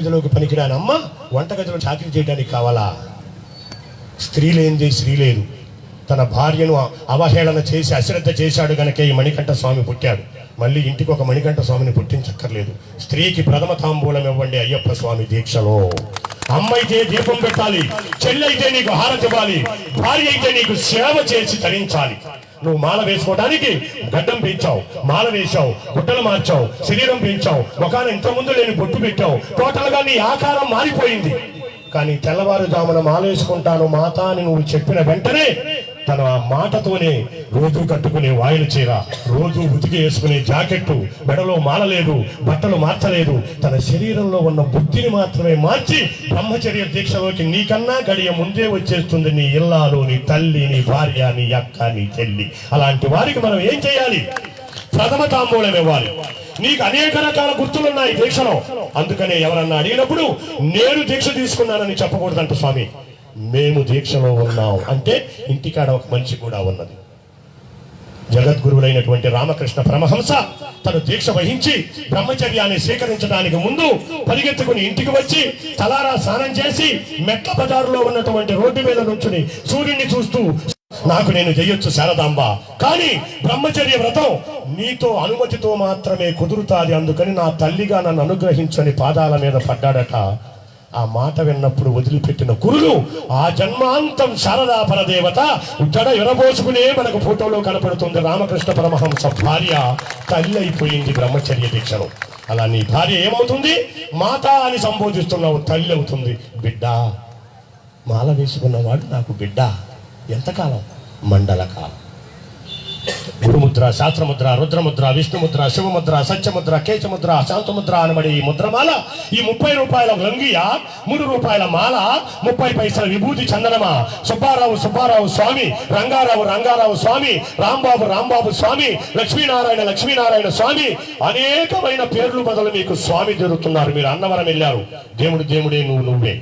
గదిలోకి పనికిరాని అమ్మ వంటగదిలో చాకరీ చేయడానికి కావాలా? స్త్రీ లేనిదే స్త్రీ లేదు. తన భార్యను అవహేళన చేసి అశ్రద్ధ చేశాడు గనకే ఈ మణికంఠ స్వామి పుట్టాడు. మళ్ళీ ఇంటికి ఒక మణికంఠ స్వామిని పుట్టించక్కర్లేదు. స్త్రీకి ప్రథమ తాంబూలం ఇవ్వండి అయ్యప్ప స్వామి దీక్షలో. అమ్మ అయితే దీపం పెట్టాలి, చెల్లి అయితే నీకు హారతి ఇవ్వాలి, భార్య అయితే నీకు సేవ చేసి తరించాలి. నువ్వు మాల వేసుకోవడానికి గడ్డం పెంచావు, మాల వేశావు, గుడ్డలు మార్చావు, శరీరం పెంచావు, ముఖాన్ని ఇంత ముందు లేని బొట్టు పెట్టావు, టోటల్ గా నీ ఆకారం మారిపోయింది. కానీ తెల్లవారుజామున మాల వేసుకుంటాను మాత అని నువ్వు చెప్పిన వెంటనే తన ఆ మాటతోనే రోజు కట్టుకునే వాయిల చీర, రోజు ఉతికి వేసుకునే జాకెట్టు, మెడలో మాల లేదు, బట్టలు మార్చలేదు, తన శరీరంలో ఉన్న బుద్ధిని మాత్రమే మార్చి బ్రహ్మచర్య దీక్షలోకి నీకన్నా గడియ ముందే వచ్చేస్తుంది నీ ఇల్లాలు, నీ తల్లి, నీ భార్య, నీ అక్క, నీ చెల్లి. అలాంటి వారికి మనం ఏం చేయాలి? ప్రథమ తాంబూలం ఇవ్వాలి. నీకు అనేక రకాల గుర్తులున్నాయి దీక్షలో. అందుకనే ఎవరన్నా అడిగినప్పుడు నేను దీక్ష తీసుకున్నానని చెప్పకూడదంట స్వామి. మేము దీక్షలో ఉన్నాం అంటే ఇంటికాడ ఒక మనిషి కూడా ఉన్నది. జగద్గురువులైనటువంటి రామకృష్ణ పరమహంస తను దీక్ష వహించి బ్రహ్మచర్యాన్ని స్వీకరించడానికి ముందు పరిగెత్తుకుని ఇంటికి వచ్చి తలారా స్నానం చేసి మెట్ల బజారులో ఉన్నటువంటి రోడ్డు మీద నుంచుని సూర్యుడిని చూస్తూ, నాకు నేను చెయ్యొచ్చు శారదాంబ, కానీ బ్రహ్మచర్య వ్రతం నీతో అనుమతితో మాత్రమే కుదురుతాది, అందుకని నా తల్లిగా నన్ను అనుగ్రహించని పాదాల మీద పడ్డాడట. ఆ మాట విన్నప్పుడు వదిలిపెట్టిన కురులు ఆ జన్మాంతం శారదా పరదేవత జడ ఎరబోసుకునే మనకు ఫోటోలో కనపడుతుంది. రామకృష్ణ పరమహంస భార్య తల్లి అయిపోయింది బ్రహ్మచర్య దీక్షలో. అలా నీ భార్య ఏమవుతుంది? మాత అని సంబోధిస్తున్నావు, తల్లి అవుతుంది. బిడ్డ, మాల వేసుకున్నవాడు నాకు బిడ్డ. ఎంతకాలం? మండల కాలం. గురుముద్ర, శాస్త్రముద్ర, రుద్రముద్ర, విష్ణుముద్ర, శివముద్ర, సత్యముద్ర, కేశముద్ర, శాంతముద్ర అనబడి ఈ ముద్రమాల, ఈ 30 రూపాయల లంగియ, 3 రూపాయల మాల, 30 పైసల విభూతి చందనమా, సుబ్బారావు స్వామి, రంగారావు స్వామి, రాంబాబు స్వామి, లక్ష్మీనారాయణ స్వామి, అనేకమైన పేర్లు బదులు మీకు స్వామి జరుగుతున్నారు. మీరు అన్నవరం వెళ్ళారు, దేవుడే నువ్వే.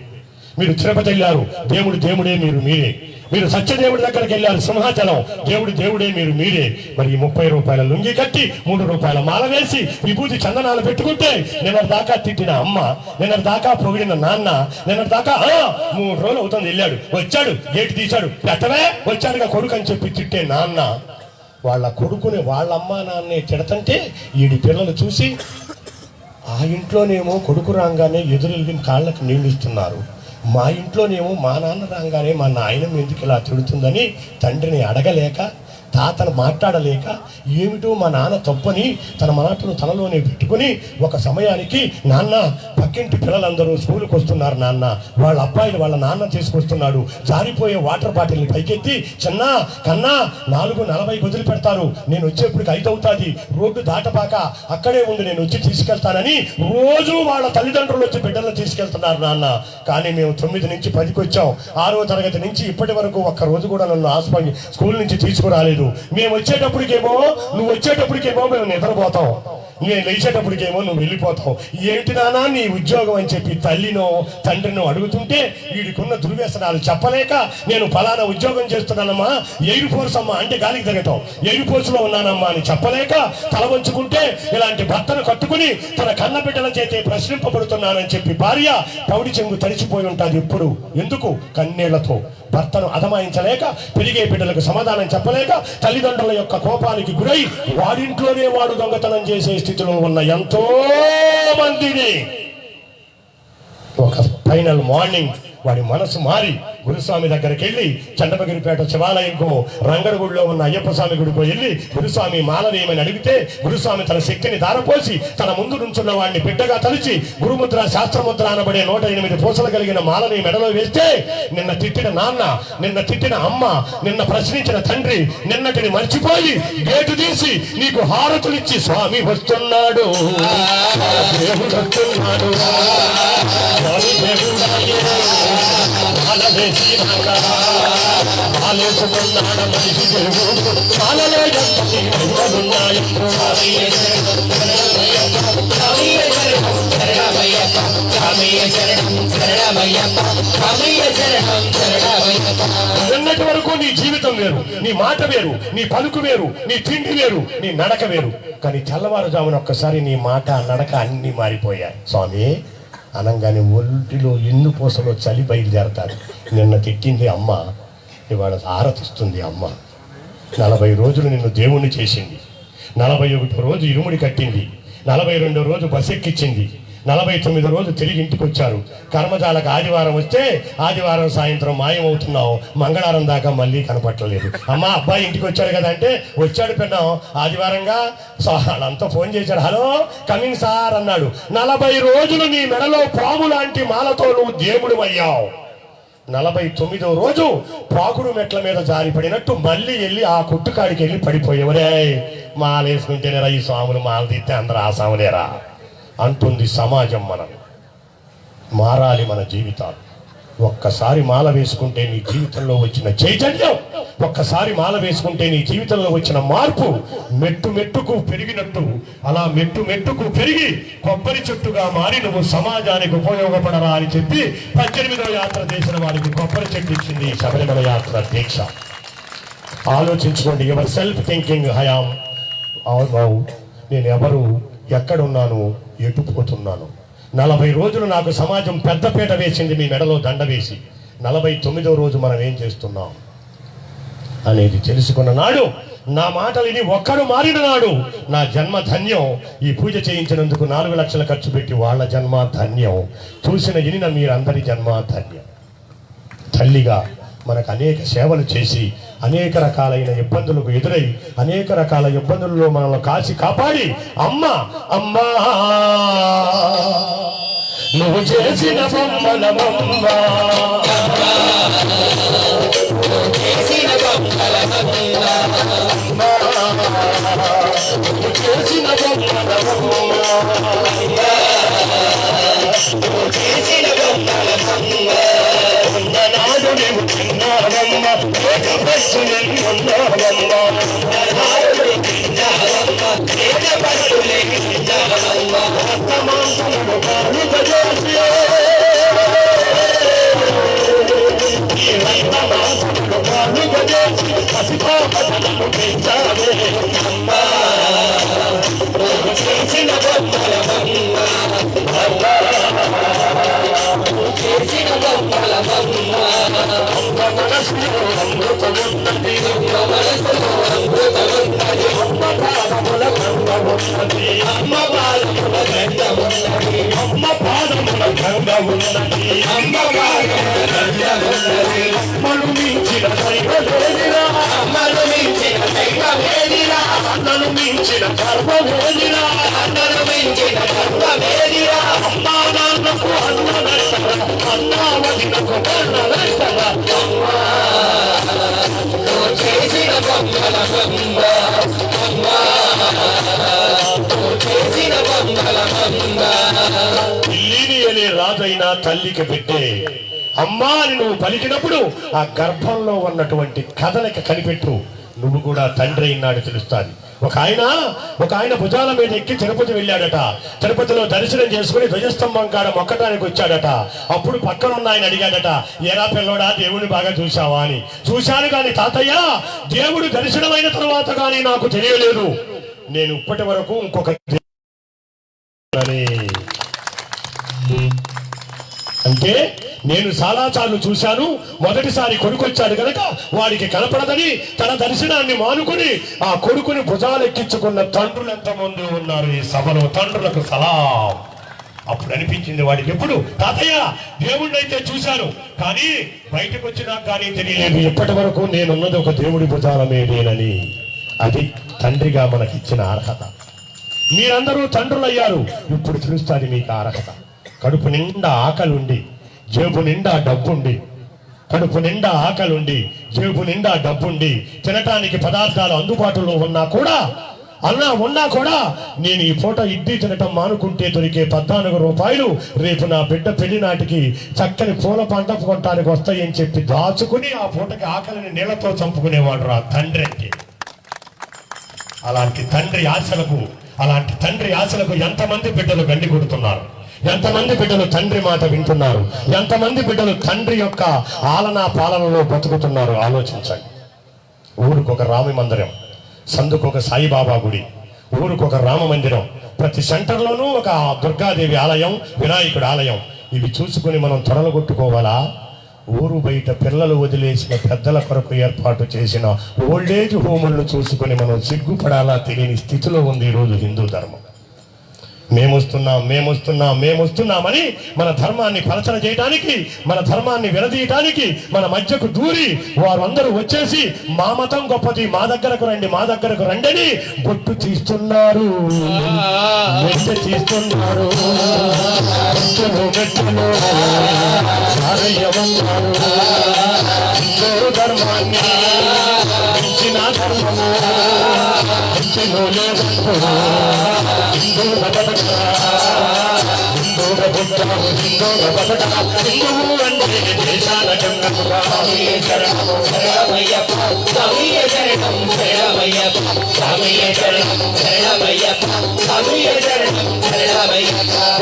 మీరు తిరుపతి వెళ్ళారు, దేవుడే మీరే. మీరు సత్యదేవుడి దగ్గరికి వెళ్ళారు, సింహాచలం, దేవుడే మీరే. మరి ఈ 30 రూపాయల లుంగి కట్టి 3 రూపాయల మాల వేసి విభూతి చందనాలు పెట్టుకుంటే నిన్నటి దాకా తిట్టిన అమ్మ, నిన్నటి దాకా పొగిడిన నాన్న, నిన్నటి దాకా 3 రోజులు అవుతుంది వెళ్ళాడు, వచ్చాడు, గేటు తీశాడు, పెట్టవే వచ్చాడుగా కొడుకు అని చెప్పి తిట్టే నాన్న వాళ్ళ కొడుకుని వాళ్ళ అమ్మ నాన్నే తిడతంటే ఈడి పిల్లలు చూసి ఆ ఇంట్లోనేమో కొడుకు రాగానే ఎదురెళ్ళి కాళ్ళకు నీళ్ళు ఇస్తున్నారు, మా ఇంట్లోనేమో మా నాన్న రాగానే మా నాయన ఎందుకు ఇలా తిడుతుందని తండ్రిని అడగలేక, తాతను మాట్లాడలేక, ఏమిటో మా నాన్న తప్పని తన మాటను తనలోనే పెట్టుకుని ఒక సమయానికి నాన్న పక్కింటి పిల్లలందరూ స్కూల్కి వస్తున్నారు, నాన్న వాళ్ళ అబ్బాయిలు వాళ్ళ నాన్న తీసుకొస్తున్నాడు, జారిపోయే వాటర్ బాటిల్ని పైకెత్తి చిన్న కన్నా 4:40 వదిలి పెడతారు, నేను వచ్చేప్పటికి 5 అవుతుంది, రోడ్డు దాటపాక అక్కడే ఉండి నేను వచ్చి తీసుకెళ్తానని రోజు వాళ్ళ తల్లిదండ్రులు వచ్చి బిడ్డలను తీసుకెళ్తున్నారు నాన్న. కానీ మేము 9 నుంచి 10కి వచ్చాం, 6వ తరగతి నుంచి ఇప్పటి వరకు ఒక్క రోజు కూడా నన్ను స్కూల్ నుంచి తీసుకురాలేదు. మేము వచ్చేటప్పటికేమో నువ్వు వచ్చేటప్పటికేమో మేము నిద్రపోతాం, నేను లేచేటప్పటికేమో నువ్వు వెళ్ళిపోతావు. ఏంటి నానా నీ ఉద్యోగం అని చెప్పి తల్లినో తండ్రినో అడుగుతుంటే వీడికున్న దుర్వ్యసనాలు చెప్పలేక, నేను ఫలానా ఉద్యోగం చేస్తున్నానమ్మా, ఎయిర్ ఫోర్స్ అమ్మా అంటే గాలికి తిరగటం, ఎయిర్ ఫోర్స్ లో ఉన్నానమ్మా అని చెప్పలేక తల వంచుకుంటే ఇలాంటి భర్తను కట్టుకుని తన కన్న బిడ్డల చేతే ప్రశ్నింపబడుతున్నానని చెప్పి భార్య పౌడి చెంగు తడిచిపోయి ఉంటుంది. ఇప్పుడు ఎందుకు? కన్నీళ్లతో భర్తను అదమాయించలేక, పెరిగే బిడ్డలకు సమాధానం చెప్పలేక, తల్లిదండ్రుల యొక్క కోపానికి గురై వాడింట్లోనే వాడు దొంగతనం చేసే స్థితిలో ఉన్న ఎంతో మందిని ఒక ఫైనల్ మార్నింగ్ వాడి మనసు మారి గురుస్వామి దగ్గరికి వెళ్ళి చండపగిరిపేట శివాలయంకు రంగడగుడిలో ఉన్న అయ్యప్ప స్వామి గుడికి వెళ్ళి గురుస్వామి మాలవేయమని అడిగితే గురుస్వామి తన శక్తిని దారపోసి తన ముందు నుంచున్న వాడిని బిడ్డగా తలిచి గురుముద్ర, శాస్త్రముద్ర అనబడే 108 పూసలు కలిగిన మాలని మెడలో వేస్తే నిన్న తిట్టిన నాన్న, నిన్న తిట్టిన అమ్మ, నిన్న ప్రశ్నించిన తండ్రి నిన్నటిని మర్చిపోయి గేటు తీసి నీకు హారతులిచ్చి స్వామి వస్తున్నాడు, దేవుడు వస్తున్నాడు, మనిషి నిన్నటి వరకు నీ జీవితం వేరు, నీ మాట వేరు, నీ పలుకు వేరు, నీ తిండి వేరు, నీ నడక వేరు. కానీ తెల్లవారుజామున ఒక్కసారి నీ మాట నడక అన్ని మారిపోయాయి. స్వామి అనగానే ఒంటిలో ఎన్ను పూసలో చలి బయలుదేరతారు. నిన్న తిట్టింది అమ్మ, ఇవాళ ఆరతిస్తుంది అమ్మ. 40 రోజులు నిన్ను దేవుణ్ణి చేసింది, 41 రోజు ఇరుముడి కట్టింది, 42 రోజు బస్ ఎక్కించింది, 49 రోజు తిరిగి ఇంటికి వచ్చారు. కర్మజాలకు ఆదివారం వస్తే ఆదివారం సాయంత్రం మాయమవుతున్నావు, మంగళవారం దాకా మళ్ళీ కనపట్టలేదు. అమ్మ అబ్బాయి ఇంటికి వచ్చాడు కదా అంటే వచ్చాడు పెన్నాం ఆదివారంగా. వాళ్ళంతా ఫోన్ చేశాడు, హలో కమింగ్ సార్ అన్నాడు. 40 రోజులు నీ మెడలో పాము లాంటి మాలతో నువ్వు దేవుడు అయ్యావు. 49వ రోజు ప్రాకుడు మెట్ల మీద జారిపడినట్టు మళ్ళీ వెళ్ళి ఆ కుట్టుకాడికి వెళ్ళి పడిపోయేవరే. మాలేసుకుంటేనేరా ఈ స్వాములు, మాల తీస్తే అందరూ ఆ స్వాములేరా అంటుంది సమాజం. మనం మారాలి మన జీవితాలు. ఒక్కసారి మాల వేసుకుంటే నీ జీవితంలో వచ్చిన చైతన్యం, ఒక్కసారి మాల వేసుకుంటే నీ జీవితంలో వచ్చిన మార్పు మెట్టు మెట్టుకు పెరిగినట్టు అలా మెట్టు మెట్టుకు పెరిగి కొబ్బరి చెట్టుగా మారి నువ్వు సమాజానికి ఉపయోగపడరా అని చెప్పి 18వ యాత్ర చేసిన వారికి కొబ్బరి చెట్టు ఇచ్చింది శబరిమల యాత్ర దీక్ష. ఆలోచించుకోండి. ఎవరు సెల్ఫ్ థింకింగ్ హయాం. అవును, నేను ఎవరు, ఎక్కడున్నాను, ఎటు పోతున్నాను. 40 రోజులు నాకు సమాజం పెద్దపీట వేసింది, మీ మెడలో దండ వేసి. 49వ రోజు మనం ఏం చేస్తున్నాం అనేది తెలుసుకున్న నాడు, నా మాటలు ఇది ఒక్కడు మారిన నాడు నా జన్మ ధన్యం. ఈ పూజ చేయించినందుకు 4 లక్షలు ఖర్చు పెట్టి వాళ్ళ జన్మ ధన్యం. చూసిన ఇనిన మీరందరి జన్మ ధన్యం. తల్లిగా మనకు అనేక సేవలు చేసి అనేక రకాలైన ఇబ్బందులకు ఎదురై అనేక రకాల ఇబ్బందుల్లో మనల్ని కాచి కాపాడి అమ్మ అమ్మా నువ్వు చేసిన బొమ్మలమమ్మ, చేసిన నాడు నీవు తిన్నావమ్మ, ఇల్లిని అనే రాజైనా తల్లికి పెట్టే అమ్మా అని నువ్వు పలికినప్పుడు ఆ గర్భంలో ఉన్నటువంటి కథలకి కనిపెట్టు. నువ్వు కూడా తండ్రి అయినాడు తెలుస్తాది. ఒక ఆయన భుజాల మీద ఎక్కి తిరుపతి వెళ్ళాడట. తిరుపతిలో దర్శనం చేసుకుని ధ్వజస్తంభం కాడ మొక్కటానికి వచ్చాడట. అప్పుడు పక్కన ఉన్న ఆయన అడిగాడట, ఏరా పిల్లోడా దేవుడిని బాగా చూసావా అని. చూశాను కానీ తాతయ్య, దేవుడు దర్శనమైన తర్వాత కానీ నాకు తెలియలేదు. నేను ఇప్పటి వరకు ఇంకొక అంటే నేను చాలాసార్లు చూశాను. మొదటిసారి కొడుకు వచ్చాడు కనుక వాడికి కనపడదని తన దర్శనాన్ని మానుకుని ఆ కొడుకుని భుజాలెక్కించుకున్న తండ్రులు ఎంతమంది ఉన్నారు ఈ సభలో. తండ్రులకు సలాం. అప్పుడు అనిపించింది వాడికి, ఎప్పుడు తాతయ్య దేవుణ్ణి అయితే చూశాను కానీ బయటకు వచ్చినా కానీ తెలియలేదు. ఇప్పటి వరకు నేనున్నది ఒక దేవుడి భుజాల మీదేనని. అది తండ్రిగా మనకిచ్చిన అర్హత. మీరందరూ తండ్రులయ్యారు, ఇప్పుడు తెలుస్తుంది మీకు అర్హత. కడుపు నిండా ఆకలుండి జేబు నిండా డబ్బుండి, కడుపు నిండా ఆకలుండి జేబు నిండా డబ్బుండి తినటానికి పదార్థాలు అందుబాటులో ఉన్నా కూడా నేను ఈ పూట ఇడ్లీ తినటం మానుకుంటే దొరికే 14 రూపాయలు రేపు నా బిడ్డ పెళ్లి నాటికి చక్కని పూల పంట కొనటానికి వస్తాయని చెప్పి దాచుకుని ఆ పూటకి ఆకలిని నీళ్లతో చంపుకునేవాడు రా తండ్రి అంటే. అలాంటి తండ్రి ఆశలకు ఎంతమంది బిడ్డలు గండి కొడుతున్నారు, ఎంతమంది బిడ్డలు తండ్రి మాట వింటున్నారు, ఎంతమంది బిడ్డలు తండ్రి యొక్క ఆలనా పాలనలో బతుకుతున్నారు ఆలోచించండి. ఊరికొక రామ మందిరం, సందుకొక సాయిబాబా గుడి, ఊరికొక రామ మందిరం, ప్రతి సెంటర్లోనూ ఒక దుర్గాదేవి ఆలయం, వినాయకుడి ఆలయం. ఇవి చూసుకొని మనం తొడలగొట్టుకోవాలా? ఊరు బయట పిల్లలు వదిలేసిన పెద్దల కొరకు ఏర్పాటు చేసిన ఓల్డేజ్ హోములను చూసుకొని మనం సిగ్గుపడాలా తెలియని స్థితిలో ఉంది ఈరోజు హిందూ ధర్మం. మేమొస్తున్నామని మన ధర్మాన్ని పలచన చేయడానికి, మన ధర్మాన్ని విడదీయటానికి మన మధ్యకు దూరి వారు అందరూ వచ్చేసి మా మతం గొప్పది, మా దగ్గరకు రండి అని బొట్టు తీస్తున్నారు, తీస్తున్నారు. ధర్మాన్ని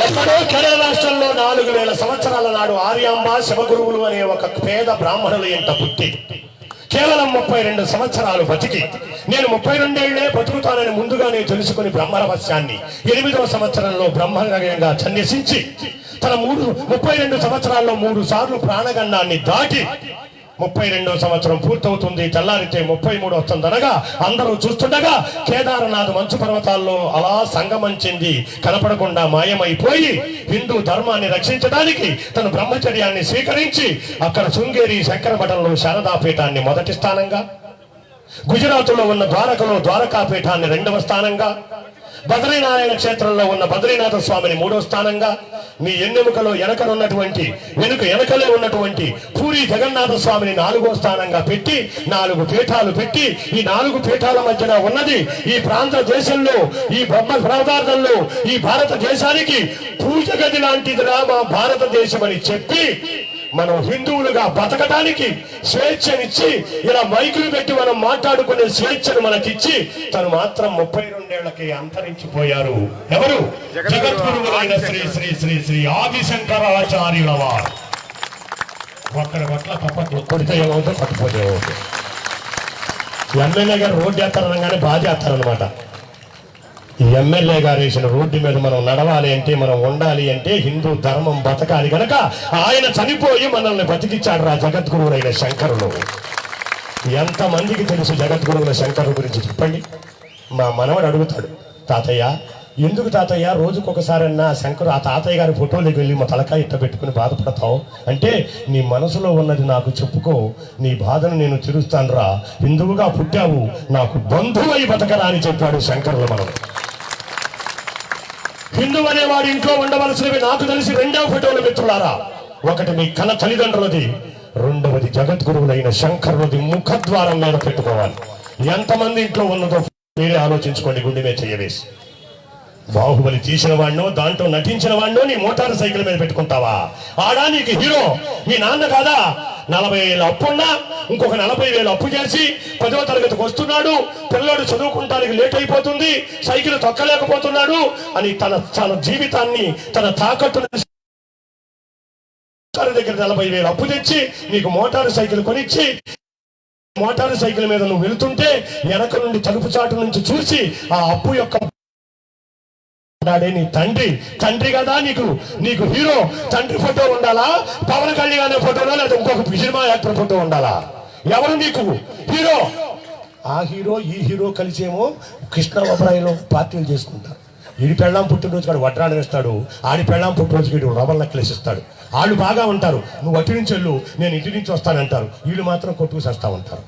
ఎక్కడో కేరళ రాష్ట్రంలో 4000 సంవత్సరాల నాడు ఆర్యాంబ శివగురువులు అనే ఒక పేద బ్రాహ్మణుల ఇంట పుట్టి కేవలం 32 సంవత్సరాలు బతికి నేను 32 ఏళ్లే బతుకుతానని ముందుగానే తెలుసుకుని బ్రహ్మరహస్యాన్ని 8వ సంవత్సరంలో బ్రహ్మగా సన్యసించి తన 32 సంవత్సరాల్లో 3 సార్లు ప్రాణగండాన్ని దాటి 32వ సంవత్సరం పూర్తవుతుంది. తెల్లారితే 33 వస్తుందనగా అందరూ చూస్తుండగా కేదారనాథ్ మంచు పర్వతాల్లో అలా సంగమంచింది కనపడకుండా మాయమైపోయి హిందూ ధర్మాన్ని రక్షించడానికి తన బ్రహ్మచర్యాన్ని స్వీకరించి అక్కడ శృంగేరి శంకర మఠంలో శారదాపీఠాన్ని మొదటి స్థానంగా, గుజరాత్లో ఉన్న ద్వారకలో ద్వారకాపీఠాన్ని 2వ స్థానంగా, బద్రీనారాయణ క్షేత్రంలో ఉన్న బద్రీనాథ స్వామిని 3వ స్థానంగా, మీ ఎన్నెముకలో వెనుకలే ఉన్నటువంటి పూరి జగన్నాథ స్వామిని 4వ స్థానంగా పెట్టి 4 పీఠాలు పెట్టి ఈ 4 పీఠాల మధ్యన ఉన్నది ఈ ప్రాంత దేశంలో, ఈ బ్రహ్మ పదార్థంలో ఈ భారతదేశానికి పూజ గది లాంటిదిరా మా భారతదేశం అని చెప్పి మనం హిందువులుగా బతకడానికి స్వేచ్ఛనిచ్చి ఇలా మైకులు పెట్టి మనం మాట్లాడుకునే స్వేచ్ఛను మనకిచ్చి తను మాత్రం 32 ఏళ్లకి అంతరించిపోయారు. ఎవరు? జగద్గురువులైన శ్రీ శ్రీ శ్రీ శ్రీ ఆదిశంకరాచార్యుల వారు. ఒక్కడి పట్ల తప్పట్లు కొడితే ఏమవుతుందో పట్టుపోతే ఏమవుతుంది. ఎమ్మెల్యే గారు రోడ్డు వేస్తారనగానే బాగా చేస్తారనమాట. ఈ ఎమ్మెల్యే గారు వేసిన రోడ్డు మీద మనం నడవాలి అంటే, మనం ఉండాలి అంటే, హిందూ ధర్మం బతకాలి కనుక ఆయన చనిపోయి మనల్ని బతికిచ్చాడు రా జగద్గురువులైన శంకరులు. ఎంతమందికి తెలుసు జగద్గురువుల శంకరుల గురించి చెప్పండి. మా మనవడు అడుగుతాడు, తాతయ్య ఎందుకు తాతయ్య రోజుకొకసారన్నా శంకరు ఆ తాతయ్య గారి ఫోటోలోకి వెళ్ళి మా తలకాయ ఇట్ట పెట్టుకుని బాధపడతావు అంటే, నీ మనసులో ఉన్నది నాకు చెప్పుకో, నీ బాధను నేను తీరుస్తాను రా, హిందువుగా పుట్టావు, నాకు బంధువై బతకరా అని చెప్పాడు శంకరుల మనవడు. హిందూ అనేవాడు ఇంట్లో ఉండవలసినవి నాకు తెలిసి 2వ ఫోటోలు మిత్రులారా. ఒకటి మీ కన్న తల్లిదండ్రులది, 2వది జగద్గురువులైన శంకరులది ముఖద్వారం మీద పెట్టుకోవాలి. ఎంతమంది ఇంట్లో ఉన్నదో మీరే ఆలోచించుకోండి గుండె మీద చెయ్యవేసి. బాహుబలి తీసిన వాడినో దాంట్లో నటించిన వాడినో నీ మోటార్ సైకిల్ మీద పెట్టుకుంటావా? ఆడా నీకు హీరో మీ నాన్న కాదా? 40,000 అప్పున్నా ఇంకొక 40,000 అప్పు చేసి 10వ తరగతికి వస్తున్నాడు, పిల్లోడు చదువుకుంటానికి లేట్ అయిపోతుంది, సైకిల్ తొక్కలేకపోతున్నాడు అని తన జీవితాన్ని తన తాకట్టు దగ్గర 40,000 అప్పు తెచ్చి నీకు మోటార్ సైకిల్ కొనిచ్చి మోటార్ సైకిల్ మీద నువ్వు వెళుతుంటే వెనక నుండి తలుపు చాటు నుంచి చూసి ఆ అప్పు యొక్క నీ తండ్రి కదా నీకు హీరో తండ్రి ఫోటో ఉండాలా? పవన్ కళ్యాణ్ ఫోటోనా లేదా ఇంకొక సినిమా యాక్టర్ ఫోటో ఉండాలా? ఎవరు నీకు హీరో? ఆ హీరో ఈ హీరో కలిసేమో కృష్ణ అభిప్రాయంలో పార్టీలు చేసుకుంటారు. ఈడి పెళ్ళాం పుట్టినరోజు కాడు వడ్రాలు వేస్తాడు, ఆడి పెళ్ళాం పుట్టినరోజుకి వీడు రవ్వల నెక్లెస్ ఇస్తాడు. వాళ్ళు బాగా ఉంటారు, నువ్వు అటు నుంచి వెళ్ళు నేను ఇంటి నుంచి వస్తానంటారు, వీళ్ళు మాత్రం కొట్టుకు చేస్తా ఉంటారు.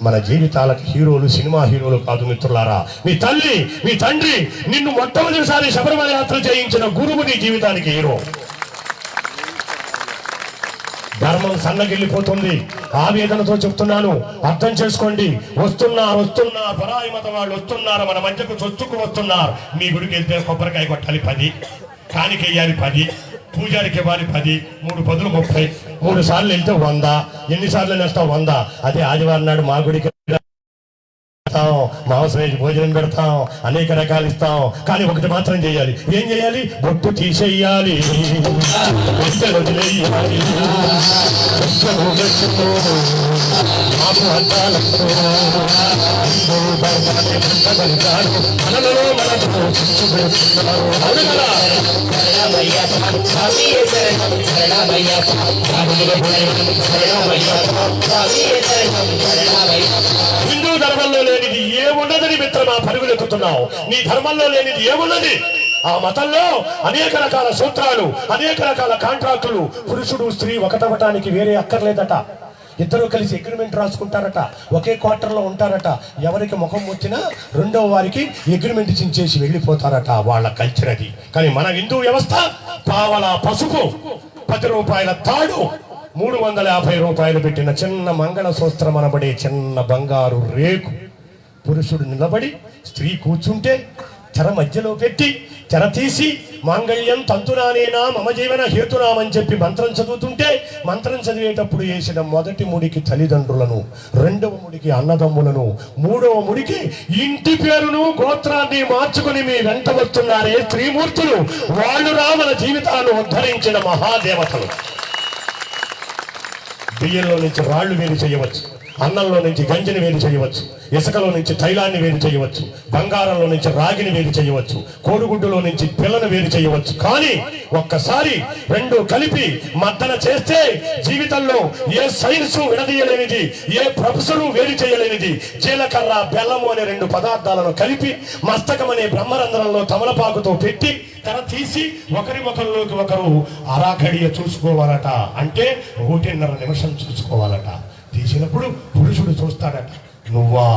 మన జీవితాలకు హీరోలు సినిమా హీరోలు కాదు మిత్రులారా. మీ తల్లి మీ తండ్రి నిన్ను మొట్టమొదటిసారి శబరిమల యాత్ర చేయించిన గురువు నీ జీవితానికి హీరో. ధర్మం సన్నగిల్లిపోతుంది. ఆవేదనతో చెప్తున్నాను, అర్థం చేసుకోండి. వస్తున్నారు పరాయి మతం వాళ్ళు వస్తున్నారు, మన మధ్యకు చొచ్చుకు వస్తున్నారు. మీ గుడికి వెళ్తే కొబ్బరికాయ కొట్టాలి 10, కానికెయ్యాలి 10, పూజారికి ఇవ్వాలి 10, 3 పదులు 30, 3 సార్లు వెళ్తే 100. ఎన్నిసార్లు నేస్తావు? 100. అదే ఆదివారం నాడు మా గుడికి మాంసం వేసి భోజనం పెడతాం, అనేక రకాలు ఇస్తాం. కానీ ఒకటి మాత్రం చేయాలి. ఏం చేయాలి? బొట్టు తీసేయాలి, వదిలేయాలి. మాకు మనలో మనకు చూపెడుతున్నారు. అవును కదా? హిందూ ధర్మంలో లేనిది ఏమున్నదని మిత్రమా పరుగులెత్తుతున్నావు? నీ ధర్మంలో లేనిది ఏమున్నది? ఆ మతంలో అనేక రకాల సూత్రాలు, అనేక రకాల కాంట్రాక్టులు. పురుషుడు స్త్రీ ఒకటవటానికి వేరే అక్కర్లేదట. ఇద్దరు కలిసి అగ్రిమెంట్ రాసుకుంటారట. ఒకే క్వార్టర్లో ఉంటారట. ఎవరికి ముఖం వచ్చినా రెండో వారికి అగ్రిమెంట్ చించేసి వెళ్ళిపోతారట. వాళ్ళ కల్చర్ అది. కానీ మన హిందూ వ్యవస్థ పావలా పసుపు, 10 రూపాయల తాడు, 350 రూపాయలు పెట్టిన చిన్న మంగళ సూత్రం అనబడే చిన్న బంగారు రేకు. పురుషుడు నిలబడి స్త్రీ కూర్చుంటే తెర మధ్యలో పెట్టి తెర తీసి మాంగళ్యం తంతునానేనా మమ జీవన హేతునామని చెప్పి మంత్రం చదువుతుంటే, మంత్రం చదివేటప్పుడు వేసిన మొదటి ముడికి తల్లిదండ్రులను, రెండవ ముడికి అన్నదమ్ములను, మూడవ ముడికి ఇంటి పేరును గోత్రాన్ని మార్చుకుని మీ వెంట వస్తున్నారే త్రిమూర్తులు. వాళ్ళు మన జీవితాలను ఉద్ధరించిన మహాదేవతలు. బియ్యంలో నుంచి రాళ్లు వేరు చేయవచ్చు, అన్నంలో నుంచి గంజిని వేరు చేయవచ్చు, ఇసుకలో నుంచి తైలాన్ని వేరు చేయవచ్చు, బంగారంలో నుంచి రాగిని వేరు చేయవచ్చు, కోడిగుడ్డులో నుంచి పిల్లను వేరు చేయవచ్చు. కానీ ఒక్కసారి రెండు కలిపి మద్దన చేస్తే జీవితంలో ఏ సైన్సు విడదీయలేనిది, ఏ ప్రొఫెసరు వేరు చేయలేనిది జీలకర్ర బెల్లము అనే 2 పదార్థాలను కలిపి మస్తకం అనే బ్రహ్మరంధ్రంలో తమలపాకుతో పెట్టి తెర తీసి ఒకరి ముఖంలోకి ఒకరు అరాఘడియ చూసుకోవాలట. అంటే 1.5 నిమిషం చూసుకోవాలట. తీసినప్పుడు పురుషుడు చూస్తాడట, నువ్వా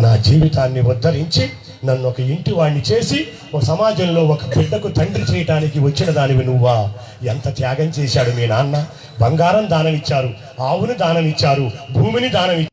నా జీవితాన్ని ఉద్ధరించి నన్ను ఒక ఇంటి వాణ్ణి చేసి ఒక సమాజంలో ఒక బిడ్డకు తండ్రి చేయటానికి వచ్చిన దానివి నువ్వా? ఎంత త్యాగం చేశాడు మీ నాన్న. బంగారం దానమిచ్చారు, ఆవుని దానమిచ్చారు, భూమిని దానమిచ్చారు.